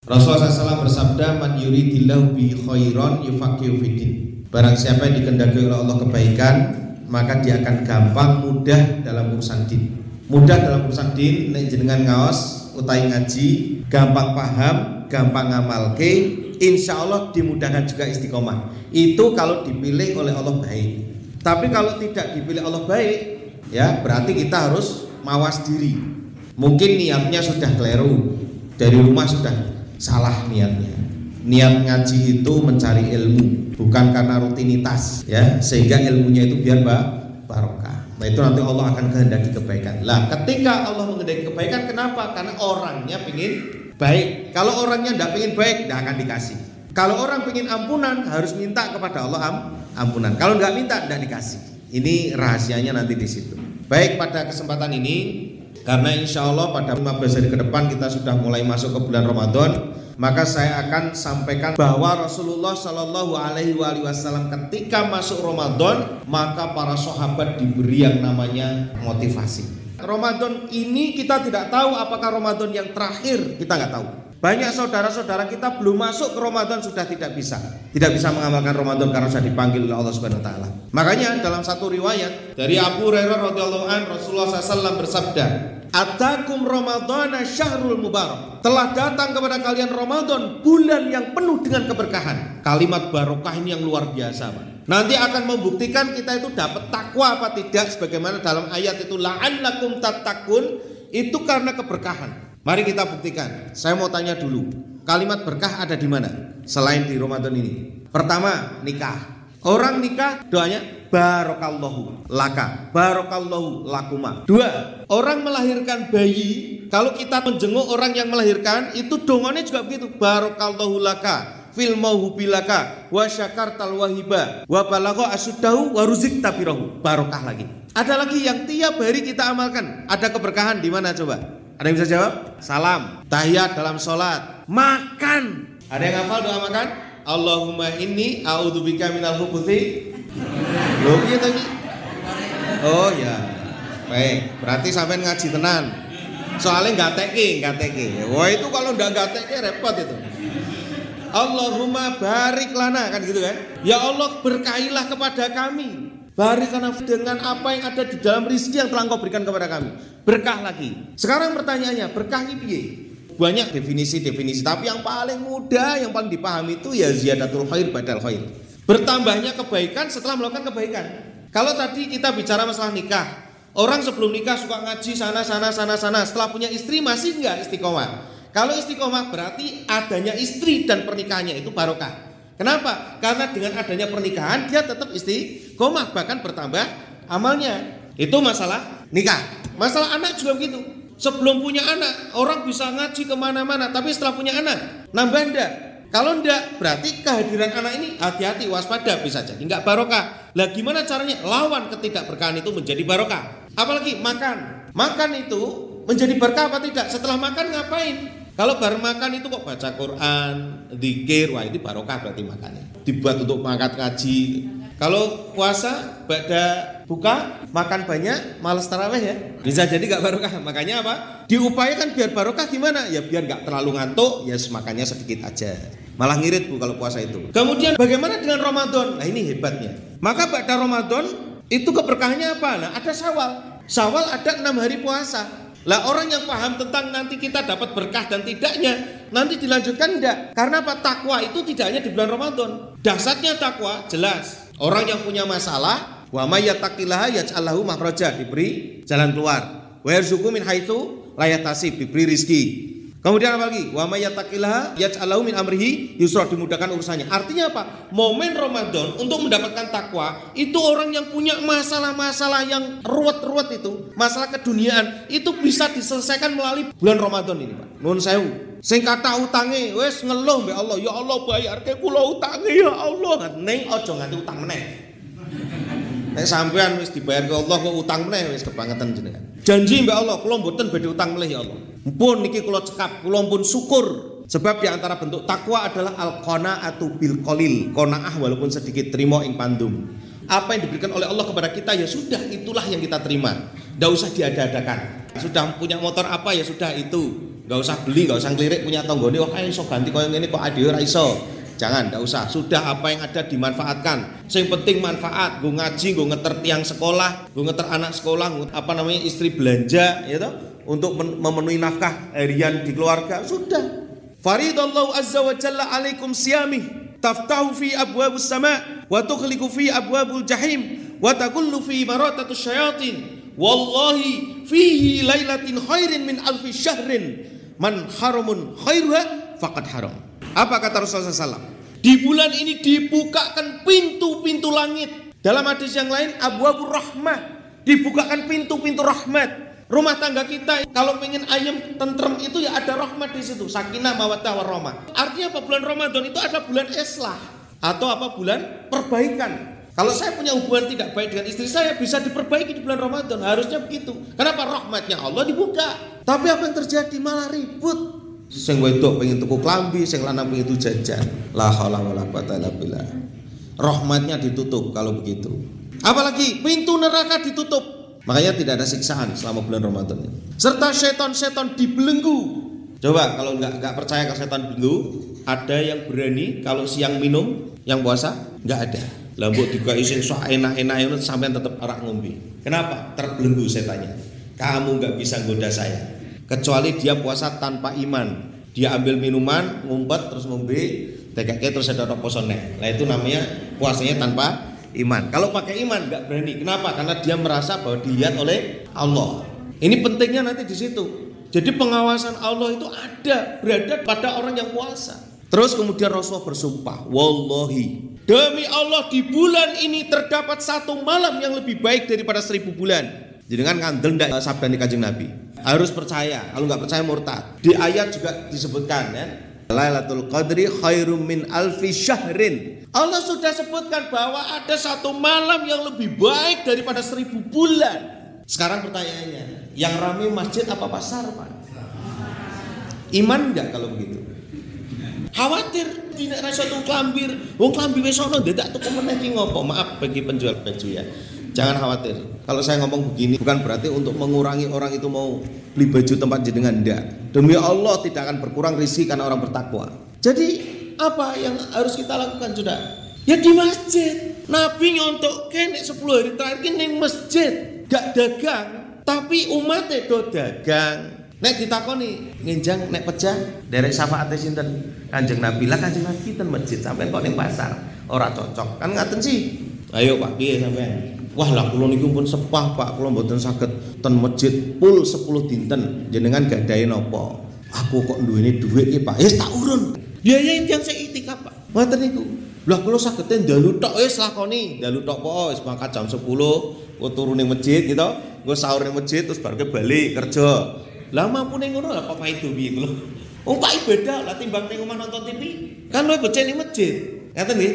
Rasulullah SAW bersabda, man yuridillahu bi khairan yufaqihu fiddin. Barang siapa yang dikehendaki oleh Allah kebaikan, maka dia akan gampang mudah dalam urusan din. Mudah dalam urusan din, nek jenengan ngaos utawi ngaji, gampang paham, gampang ngamalke, insya Allah dimudahkan juga istiqomah. Itu kalau dipilih oleh Allah baik. Tapi kalau tidak dipilih Allah baik, ya berarti kita harus mawas diri. Mungkin niatnya sudah keliru, dari rumah sudah salah niatnya. Niat ngaji itu mencari ilmu, bukan karena rutinitas, ya, sehingga ilmunya itu biar barokah. Nah itu nanti Allah akan kehendaki kebaikan. Lah ketika Allah menghendaki kebaikan, kenapa? Karena orangnya pingin baik. Kalau orangnya tidak pingin baik, tidak akan dikasih. Kalau orang pingin ampunan, harus minta kepada Allah ampunan. Kalau nggak minta, tidak dikasih. Ini rahasianya nanti di situ. Baik, pada kesempatan ini, karena insya Allah pada 15 hari ke depan kita sudah mulai masuk ke bulan Ramadan, maka saya akan sampaikan bahwa Rasulullah Shallallahu Alaihi Wasallam ketika masuk Ramadan, maka para sahabat diberi yang namanya motivasi. Ramadan ini kita tidak tahu apakah Ramadan yang terakhir, kita nggak tahu. Banyak saudara-saudara kita belum masuk ke Ramadan sudah tidak bisa mengamalkan Ramadan karena sudah dipanggil oleh Allah Subhanahu Wa Taala. Makanya dalam satu riwayat dari Abu Hurairah radhiyallahu anhu, Rasulullah SAW bersabda, "Atakum Ramadhana syahrul mubarak." Telah datang kepada kalian Ramadan, bulan yang penuh dengan keberkahan. Kalimat barokah ini yang luar biasa, Pak. Nanti akan membuktikan kita itu dapat takwa apa tidak, sebagaimana dalam ayat itu la'allakum tattaqun, itu karena keberkahan. Mari kita buktikan. Saya mau tanya dulu, kalimat berkah ada di mana selain di Ramadan ini? Pertama, nikah. Orang nikah doanya barokallahu laka, barokallahu lakuma. Dua, orang melahirkan bayi, kalau kita menjenguk orang yang melahirkan, itu dongannya juga begitu, barokallahu laka fil mauhubilaka wa syakartal wahiba wa balagha asuddahu wa ruzikta birahu. Barokah lagi. Ada lagi yang tiap hari kita amalkan, ada keberkahan di mana coba? Ada yang bisa jawab? Salam, tahiyat dalam sholat, makan. Ada yang hafal doa makan? Allahumma inni a'udzubika minal khubuthi. Loh piye to iki? Oh ya. Baik, berarti sampean ngaji tenan. Soalnya enggak teki. Wah, itu kalau enggak teki repot itu. Allahumma barik lana, kan gitu kan? Ya Allah, berkahilah kepada kami. Barik dengan apa yang ada di dalam rezeki yang telah Engkau berikan kepada kami. Berkah lagi. Sekarang pertanyaannya, berkah ini piye? Banyak definisi, tapi yang paling mudah, yang paling dipahami itu ya ziyadatul khair badal khair. Bertambahnya kebaikan setelah melakukan kebaikan. Kalau tadi kita bicara masalah nikah, orang sebelum nikah suka ngaji sana. Setelah punya istri masih enggak istiqomah. Kalau istiqomah berarti adanya istri dan pernikahannya itu barokah. Kenapa? Karena dengan adanya pernikahan dia tetap istiqomah, bahkan bertambah amalnya. Itu masalah nikah. Masalah anak juga begitu. Sebelum punya anak, orang bisa ngaji kemana-mana, tapi setelah punya anak, nambah enggak? Kalau enggak, berarti kehadiran anak ini hati-hati, waspada, bisa jadi enggak barokah. Lah gimana caranya? Lawan ketidakberkahan itu menjadi barokah. Apalagi makan. Makan itu menjadi berkah apa tidak? Setelah makan ngapain? Kalau baru makan itu kok baca Quran, zikir, wah itu barokah berarti makannya. Dibuat untuk mangkat ngaji. Kalau puasa, pada buka, makan banyak, malas tarawih ya. Bisa jadi gak barokah. Makanya apa? Diupayakan biar barokah gimana? Ya biar gak terlalu ngantuk, ya makannya sedikit aja. Malah ngirit Bu kalau puasa itu. Kemudian bagaimana dengan Ramadan? Nah ini hebatnya. Maka pada Ramadan itu keberkahannya apa? Nah ada Syawal. Syawal ada 6 hari puasa. Lah orang yang paham tentang nanti kita dapat berkah dan tidaknya, nanti dilanjutkan enggak? Karena apa? Takwa itu tidak hanya di bulan Ramadan. Dahsyatnya takwa jelas. Orang yang punya masalah, wa may yattaqillaha yaj'al lahu makhraja, diberi jalan keluar. Wa yarzuqhu min haitsu la yahtasib, diberi rezeki. Kemudian apa lagi? Wa may yattaqillaha yaj'al lahu min amrihi yusra, dimudahkan urusannya. Artinya apa? Momen Ramadan untuk mendapatkan takwa itu orang yang punya masalah-masalah yang ruwet-ruwet itu, masalah keduniaan itu bisa diselesaikan melalui bulan Ramadan ini, Pak. Nuwun sewu. Sing kata utange wis ngeluh mbek Allah, ya Allah bayarke kula utange ya Allah. Ning aja nganti utang meneh. Nek sampean wis dibayar ke Allah kok utang meneh wis kebangetan jenengan. Janji mbek Allah, kula mboten badhe utang meneh ya Allah. Mumpun niki kula cekap, kula pun syukur. Sebab di antara bentuk takwa adalah al-qanaatu bil qalil, qanaah walaupun sedikit, terima ing pandum. Apa yang diberikan oleh Allah kepada kita ya sudah, itulah yang kita terima. Enggak usah diada-adakan. Sudah punya motor apa ya sudah itu. Nggak usah beli, nggak usah ngelirik punya tonggone, wah iso ganti koyo ngene kok ade ora iso. Jangan, nggak usah. Sudah apa yang ada dimanfaatkan. Yang penting manfaat. Gue ngaji, gue ngeter tiang sekolah, gue ngeter anak sekolah, istri belanja, ya toh, untuk memenuhi nafkah harian di keluarga. Sudah. Faridallahu azza wa jalla alaikum siyamih. Taftahu fi abwabus sama' wa tughliqu fi abwabul jahim wa taqullu fi maratatus syayatin. Wallahi fihi lailatin khairin min alfi syahrin. Man haramun khairuha faqad haram. Apa kata Rasulullah SAW? Di bulan ini dibukakan pintu-pintu langit. Dalam hadis yang lain, abwabur rahmah, dibukakan pintu-pintu rahmat. Rumah tangga kita kalau pengen ayam tentrem itu ya ada rahmat di situ. Sakinah mawaddah warahmah. Artinya apa? Bulan Ramadan itu adalah bulan islah atau apa? Bulan perbaikan. Kalau saya punya hubungan tidak baik dengan istri saya, bisa diperbaiki di bulan Ramadan. Harusnya begitu. Kenapa? Rahmatnya Allah dibuka. Tapi apa yang terjadi? Malah ribut. Sing wedok pengen tuku klambi, sing lanang pengen tuku jajan. La haula wala quwata illa billah. Rahmatnya ditutup kalau begitu. Apalagi pintu neraka ditutup. Makanya tidak ada siksaan selama bulan Ramadan ini. Serta setan-setan dibelenggu. Coba kalau enggak percaya ke setan belenggu, ada yang berani kalau siang minum, yang puasa enggak ada. Lambuk dikai sing sok enak-enak sampean tetap arak ngombe. Kenapa? Terbelenggu setannya. Kamu enggak bisa goda saya. Kecuali dia puasa tanpa iman. Dia ambil minuman, ngumpet terus ngombe, tekeke terus ada posone. Nah itu namanya puasanya tanpa iman. Kalau pakai iman enggak berani. Kenapa? Karena dia merasa bahwa dilihat oleh Allah. Ini pentingnya nanti di situ. Jadi pengawasan Allah itu berada pada orang yang puasa. Terus kemudian Rasulullah bersumpah, wallahi, demi Allah di bulan ini terdapat satu malam yang lebih baik daripada 1000 bulan. Jadi kan kandel ndak sabda di Kanjeng Nabi. Harus percaya, kalau nggak percaya murtad. Di ayat juga disebutkan ya, Lailatul Qadri khairum min alfi syahrin. Allah sudah sebutkan bahwa ada satu malam yang lebih baik daripada 1000 bulan. Sekarang pertanyaannya, yang ramai masjid apa pasar, Pak? Iman enggak kalau begitu? Khawatir tidak rasa tuh klambir, wong klambi wis ono ndak tuku meneh ki ngopo? Maaf bagi penjual baju ya. Jangan khawatir. Kalau saya ngomong begini bukan berarti untuk mengurangi orang itu mau beli baju tempat jenengan, enggak. Demi Allah tidak akan berkurang rezeki karena orang bertakwa. Jadi apa yang harus kita lakukan sudah? Ya di masjid. Nabi nyontok nek 10 hari terakhir ki ning masjid, gak dagang, tapi umatnya do dagang. Nek ditakoni ngenjang nek pecah derek syafaate sinten? Kanjeng Nabi. Lah Kanjeng Nabi ten masjid sampean kok ning pasar. Ora cocok. Kan ngaten sih. Ayo Pak piye sampean? Wah lah kula niku pun sepah Pak, kula mboten saged ten masjid full 10 dinten. Jenengan gadahe napa? Aku kok duweni dhuwit iki Pak. Wis tak urun. Biaya yang saya itikaf Pak. Ngoten niku. Lah kula saged ndalu tok wis lakoni. Ndalu tok po wis mangkat jam 10, kok turu ning masjid gitu. Nggo sahur ning masjid terus bar balik kerja. Lah mampune ngono lah kok paido piye kula. Wong Pak ibadah lah timbang ning omah nonton TV. Kan luwih becik ning masjid. Ngaten nggih?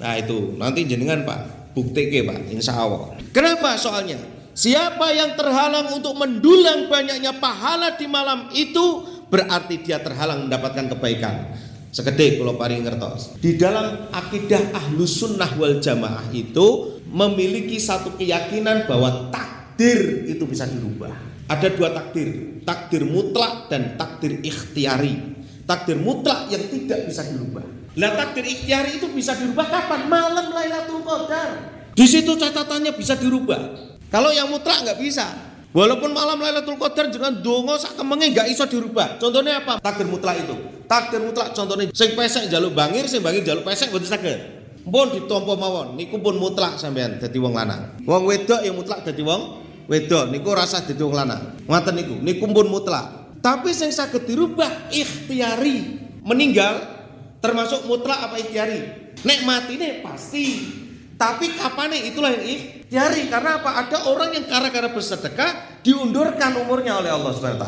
Nah itu nanti jenengan Pak buktike Pak, insyaallah. Kenapa soalnya? Siapa yang terhalang untuk mendulang banyaknya pahala di malam itu berarti dia terhalang mendapatkan kebaikan. Sekedhik kula paring ngertos. Di dalam akidah Ahlus Sunnah wal Jamaah itu memiliki satu keyakinan bahwa takdir itu bisa dirubah. Ada 2 takdir, takdir mutlak dan takdir ikhtiari. Takdir mutlak yang tidak bisa dirubah. Lah takdir ikhtiari itu bisa dirubah kapan? Malam Lailatul Qadar. Di situ catatannya bisa dirubah. Kalau yang mutlak nggak bisa. Walaupun malam Lailatul Qadar jangan dongo sak kemenge nggak iso dirubah. Contohnya apa? Takdir mutlak itu. Takdir mutlak contohnya sing pesek njaluk bangir, sing bangir njaluk pesek mboten saged. Mpun ditampa mawon. Niku pun mutlak sampean dadi wong lanang. Wong wedok yang mutlak dadi wong wedok. Niku rasa dadi wong lanang. Ngoten niku. Niku pun mutlak. Tapi sing saged dirubah ikhtiari. Meninggal termasuk mutlak apa ikhtiari? Nek matine pasti. Tapi kapane itulah yang ikhtiari. Karena apa? Ada orang yang gara-gara bersedekah diundurkan umurnya oleh Allah SWT.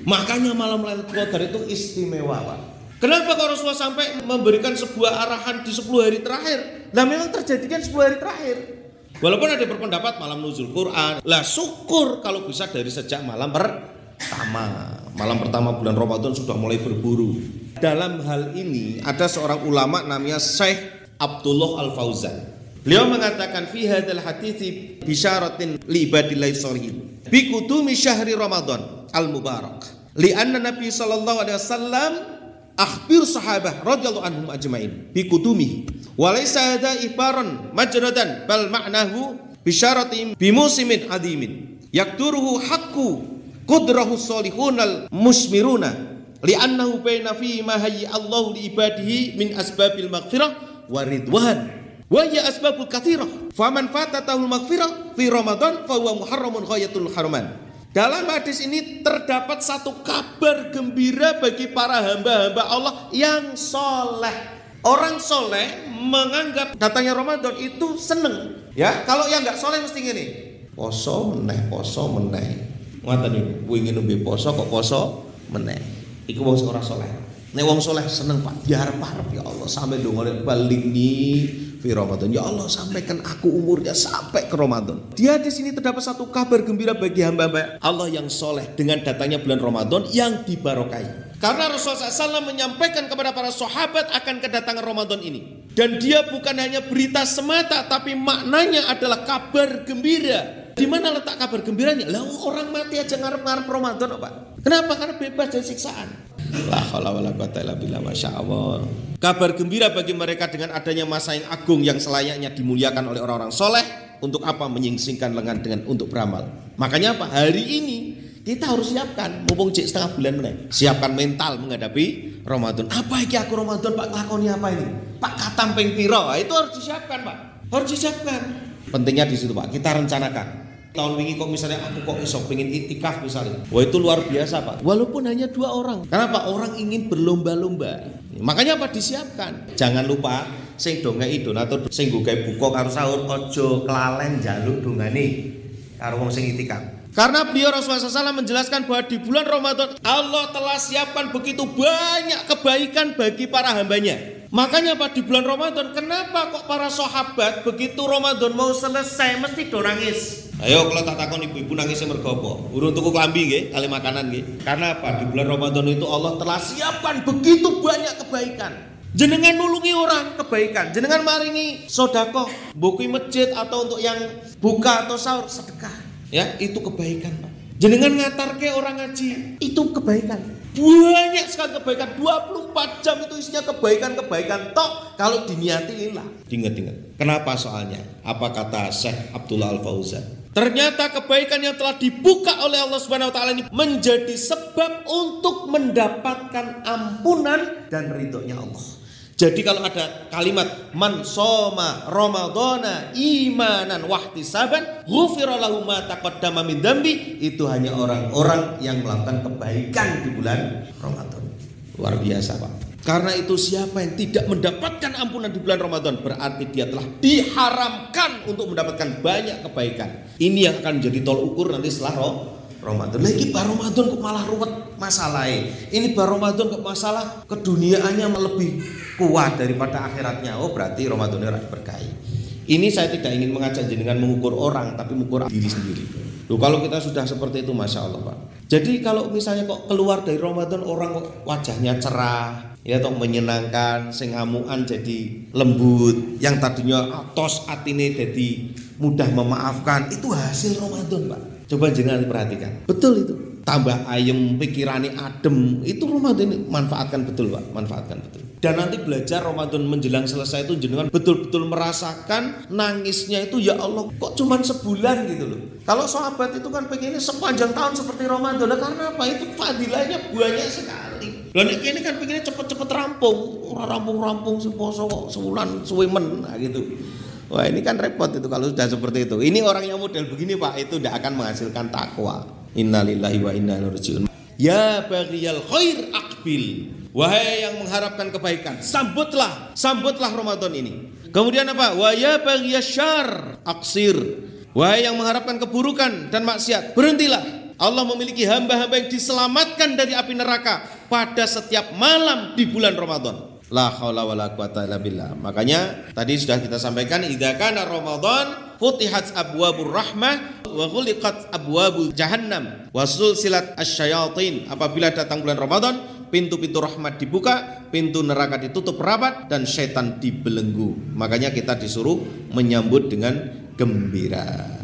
Makanya malam Lailatul Qadar itu istimewa Pak. Kenapa kalau Rasulullah sampai memberikan sebuah arahan di 10 hari terakhir? Nah memang terjadi kan 10 hari terakhir. Walaupun ada berpendapat malam nuzul Quran. Lah syukur kalau bisa dari sejak malam pertama. Malam pertama bulan Ramadan sudah mulai berburu. Dalam hal ini ada seorang ulama namanya Syekh Abdullah Al-Fauzan. Beliau mengatakan fi hadzal hadithi bisyaratin li ibadillahi sholihin bi qudumi syahri Ramadan al-mubarak Li'anna Nabi sallallahu alaihi wasallam akhbir sahabah radhiyallahu anhum ajma'in bi kutumihi. Wa laysa hadha ibaran majradan bal ma'nahu bisyaratin bi musimin adimin. Yakduruhu haqqu qudrahu salihunal musmiruna li'annahu baina fi ma hayya Allahu li ibadihi min asbabil maghfirah wa ridwan wa ya asbabul katsirah faman fatatahul maghfirah fi Ramadan fa huwa muharramun ghayatul harman. Dalam hadis ini terdapat satu kabar gembira bagi para hamba-hamba Allah yang soleh. Orang soleh menganggap datangnya Ramadan itu seneng. Ya, kalau yang nggak soleh mesti gini, poso meneh. Ngoten niku, wingi nembe poso kok poso meneh. Iku wong ora soleh. Nek wong soleh seneng Pak, diarep-arep ya Allah sampai ndonga balik nih fi Ramadan. Ya Allah, sampaikan aku umurnya sampai ke Ramadan. Di hadis ini terdapat satu kabar gembira bagi hamba-hamba Allah yang soleh dengan datangnya bulan Ramadan yang dibarokahi. Karena Rasulullah SAW menyampaikan kepada para sahabat akan kedatangan Ramadan ini. Dan dia bukan hanya berita semata, tapi maknanya adalah kabar gembira. Di mana letak kabar gembiranya? Lah orang mati aja ngarep-ngarep Ramadan Pak. Kenapa? Karena bebas dari siksaan. La haula wala quwata illa billah, masyaallah. Kabar gembira bagi mereka dengan adanya masa yang agung yang selayaknya dimuliakan oleh orang-orang soleh. Untuk apa? Menyingsingkan lengan dengan untuk beramal. Makanya apa? Hari ini kita harus siapkan, mumpung cek setengah bulan meneh. Siapkan mental menghadapi Ramadan. Apa iki aku Ramadan Pak lakoni apa ini? Pak katam ping pira? Itu harus disiapkan Pak. Harus disiapkan. Pentingnya di situ Pak. Kita rencanakan. Tahun ini kok misalnya aku kok iso pengen itikaf misalnya. Wah itu luar biasa Pak. Walaupun hanya 2 orang. Kenapa? Orang ingin berlomba-lomba. Makanya apa? Disiapkan. Jangan lupa sing dongei donatur sing nggo gawe buka karo sahur aja kelalen njaluk dongane karo wong sing itikaf. Karena beliau Rasulullah SAW menjelaskan bahwa di bulan Ramadan Allah telah siapkan begitu banyak kebaikan bagi para hambanya. Makanya Pak di bulan Ramadan kenapa kok para sahabat begitu Ramadan mau selesai mesti do nangis? Ayo kalau tak takon ibu-ibu nangisnya mergo apa? Urung tuku klambi nggih, kali makanan nggih. Karena apa? Di bulan Ramadan itu Allah telah siapkan begitu banyak kebaikan. Jenengan nulungi orang kebaikan, jenengan maringi sedekah, buku masjid atau untuk yang buka atau sahur sedekah. Ya, itu kebaikan Pak. Jenengan ngatarke orang ngaji, itu kebaikan. Banyak sekali kebaikan, 24 jam itu isinya kebaikan-kebaikan tok kalau diniati lillah. Diingat-ingat. Kenapa soalnya? Apa kata Syekh Abdullah Al-Fauzan? Ternyata kebaikan yang telah dibuka oleh Allah Subhanahu wa taala ini menjadi sebab untuk mendapatkan ampunan dan ridhonya Allah. Jadi kalau ada kalimat man shoma ramadhana imanan wahtisaban ghufira lahu ma taqaddama min dzambi, itu hanya orang-orang yang melakukan kebaikan di bulan Ramadan. Luar biasa Pak. Karena itu siapa yang tidak mendapatkan ampunan di bulan Ramadan berarti dia telah diharamkan untuk mendapatkan banyak kebaikan. Ini yang akan menjadi tol ukur nanti setelah Ramadan. Lagi baru Ramadan kok malah ruwet masalahnya. Ini baru Ramadan kok masalah keduniaannya lebih kuat daripada akhiratnya. Oh berarti Ramadan ini berkahi. Ini saya tidak ingin mengajak jenengan mengukur orang, tapi mengukur diri sendiri. Loh, kalau kita sudah seperti itu Masya Allah Pak. Jadi kalau misalnya kok keluar dari Ramadan orang kok wajahnya cerah, ya toh menyenangkan, sing amuan jadi lembut, yang tadinya atos atine jadi mudah memaafkan, itu hasil Ramadan Pak. Coba jangan perhatikan. Betul itu. Tambah ayem, pikirannya adem. Itu Ramadan ini manfaatkan betul Pak, manfaatkan betul. Dan nanti belajar Ramadan menjelang selesai itu jenengan betul-betul merasakan nangisnya itu ya Allah kok cuman sebulan gitu loh. Kalau sahabat itu kan pengennya sepanjang tahun seperti Ramadan. Karena apa? Itu fadilahnya banyak sekali. Dan ini kan pengennya cepet-cepet rampung. Orang rampung-rampung si poso kok sebulan suwemen nah gitu. Wah ini kan repot itu kalau sudah seperti itu. Ini orang yang model begini Pak, itu tidak akan menghasilkan takwa. Innalillahi wa inna ilaihi raji'un. Ya baghiyal khair aqbil. Wahai yang mengharapkan kebaikan, sambutlah Ramadan ini. Kemudian apa? Wa ya baghiyasyarr aqsir. Wahai yang mengharapkan keburukan dan maksiat, berhentilah. Allah memiliki hamba-hamba yang diselamatkan dari api neraka pada setiap malam di bulan Ramadan. La haula wala quwata illa billah. Makanya tadi sudah kita sampaikan idza kana Ramadan futihat abwabur rahmah wa ghuliqat abwabul jahannam wa sulsilat asyayatin. Apabila datang bulan Ramadan, pintu-pintu rahmat dibuka, pintu neraka ditutup rapat dan setan dibelenggu. Makanya kita disuruh menyambut dengan gembira.